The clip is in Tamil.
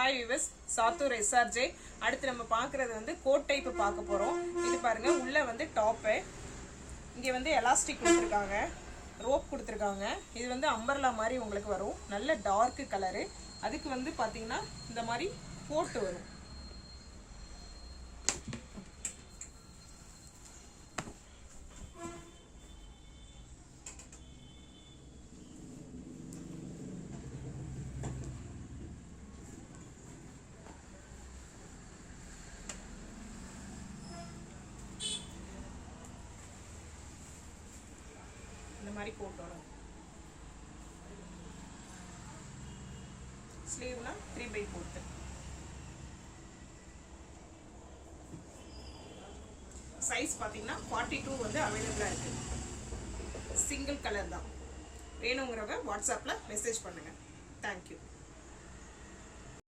Hi விவஸ், Sattur SRJ. அடுத்து நம்ம பார்க்குறது வந்து கோட் டைப்பு பார்க்க போகிறோம். இது பாருங்கள், உள்ளே வந்து டாப்பு, இங்கே வந்து எலாஸ்டிக் கொடுத்துருக்காங்க, ரோப் கொடுத்துருக்காங்க. இது வந்து அம்பர்லா மாதிரி உங்களுக்கு வரும், நல்ல டார்க்கு கலரு. அதுக்கு வந்து பார்த்தீங்கன்னா இந்த மாதிரி போட்டு வரும். இந்த மாதிரி போட்டு வரும். ஸ்லீவ்னா 3/4. சைஸ் பார்த்தீங்கன்னா 42 வந்து அவைலபிளாக இருக்குது. சிங்கிள் கலர் தான். வேணுங்கிறவங்க வாட்ஸ்அப்பில் மெசேஜ் பண்ணுங்கள். தேங்க்யூ.